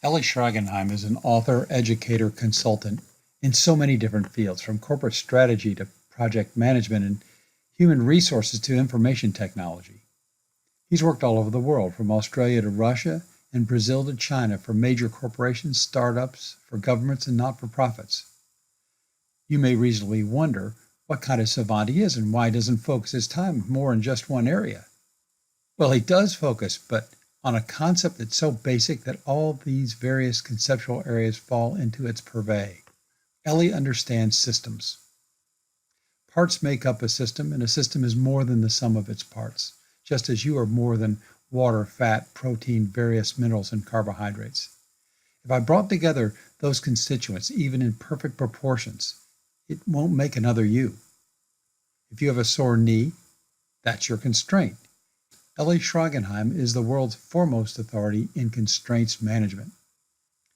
Elis Schragenheim is an author, educator, consultant in so many different fields, from corporate strategy to project management and human resources to information technology. He's worked all over the world, from Australia to Russia and Brazil to China, for major corporations, startups, for governments, and not-for-profits. You may reasonably wonder what kind of savant he is and why he doesn't focus his time more in just one area. Well, he does focus, but on a concept that's so basic that all these various conceptual areas fall into its purvey. Eli understands systems. Parts make up a system, and a system is more than the sum of its parts, just as you are more than water, fat, protein, various minerals, and carbohydrates. If I brought together those constituents, even in perfect proportions, it won't make another you. If you have a sore knee, that's your constraint. Eli Schragenheim is the world's foremost authority in constraints management.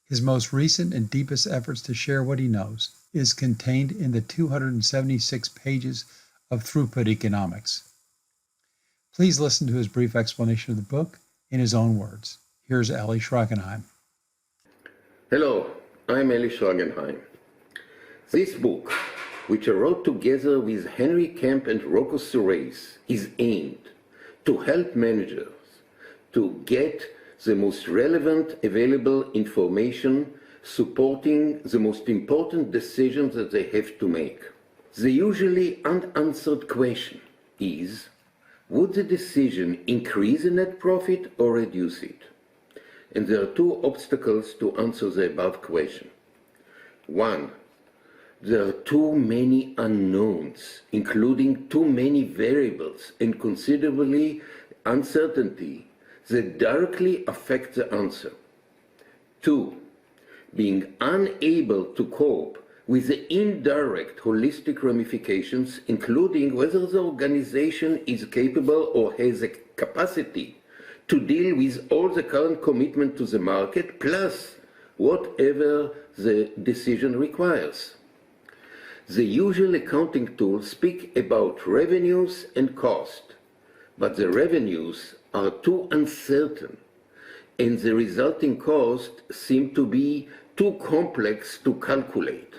His most recent and deepest efforts to share what he knows is contained in the 276 pages of Throughput Economics. Please listen to his brief explanation of the book in his own words. Here's Eli Schragenheim. Hello, I'm Elis Schragenheim. This book, which I wrote together with Henry Kemp and Rocco Sorais, is aimed to help managers to get the most relevant available information supporting the most important decisions that they have to make. The usually unanswered question is, would the decision increase the net profit or reduce it? And there are two obstacles to answer the above question. One, there are too many unknowns, including too many variables and considerably uncertainty that directly affect the answer. Two, being unable to cope with the indirect holistic ramifications, including whether the organization is capable or has a capacity to deal with all the current commitment to the market, plus whatever the decision requires. The usual accounting tools speak about revenues and cost, but the revenues are too uncertain, and the resulting cost seem to be too complex to calculate.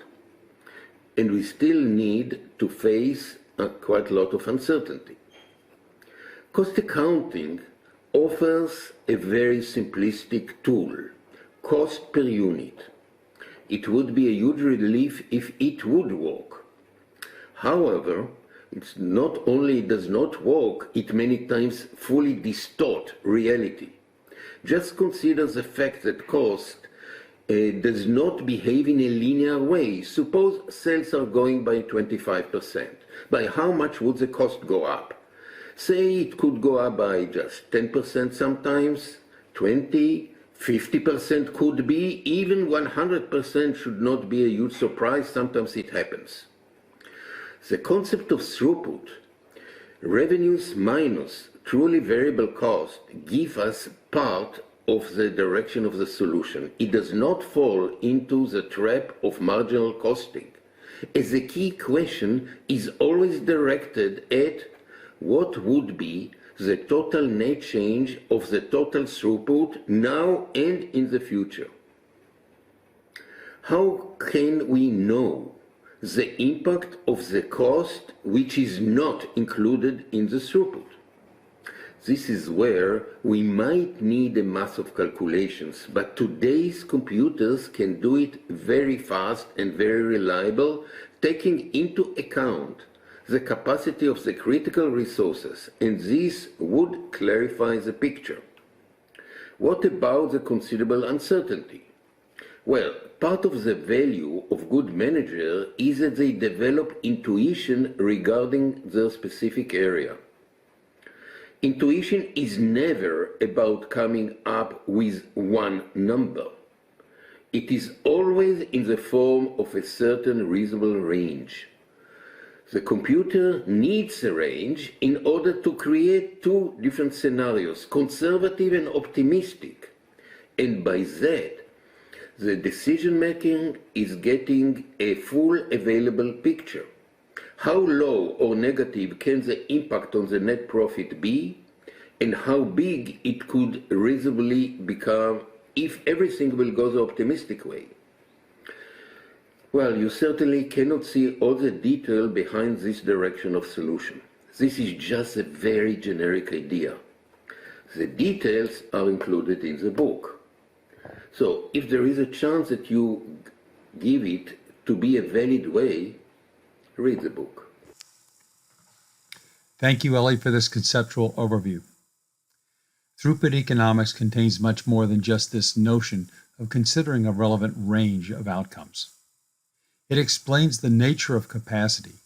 And we still need to face quite a lot of uncertainty. Cost accounting offers a very simplistic tool, cost per unit. It would be a huge relief if it would work. However, it's not only does not work, it many times fully distorts reality. Just consider the fact that cost does not behave in a linear way. Suppose sales are going by 25%. By how much would the cost go up? Say it could go up by just 10% sometimes, 20%, 50% could be, even 100% should not be a huge surprise, sometimes it happens. The concept of throughput, revenues minus truly variable cost, give us part of the direction of the solution. It does not fall into the trap of marginal costing, as the key question is always directed at what would be the total net change of the total throughput now and in the future. How can we know the impact of the cost which is not included in the throughput? This is where we might need a mass of calculations, but today's computers can do it very fast and very reliable, taking into account the capacity of the critical resources, and this would clarify the picture. What about the considerable uncertainty? Well, part of the value of good manager is that they develop intuition regarding their specific area. Intuition is never about coming up with one number. It is always in the form of a certain reasonable range. The computer needs a range in order to create two different scenarios, conservative and optimistic. And by that, the decision making is getting a full available picture. How low or negative can the impact on the net profit be, and how big it could reasonably become if everything will go the optimistic way? Well, you certainly cannot see all the detail behind this direction of solution. This is just a very generic idea. The details are included in the book. So if there is a chance that you give it to be a valid way, read the book. Thank you, Ellie, for this conceptual overview. Throughput Economics contains much more than just this notion of considering a relevant range of outcomes. It explains the nature of capacity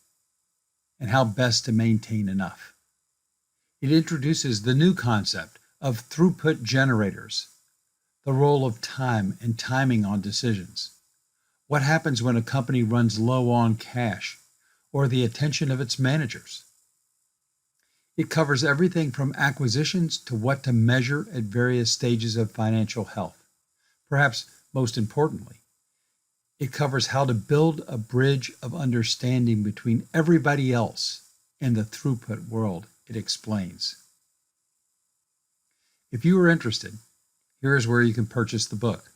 and how best to maintain enough. It introduces the new concept of throughput generators, the role of time and timing on decisions, what happens when a company runs low on cash, or the attention of its managers. It covers everything from acquisitions to what to measure at various stages of financial health. Perhaps most importantly, it covers how to build a bridge of understanding between everybody else and the throughput world, it explains. If you are interested, here is where you can purchase the book.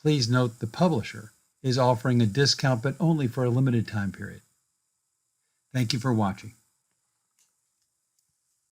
Please note the publisher is offering a discount, but only for a limited time period. Thank you for watching.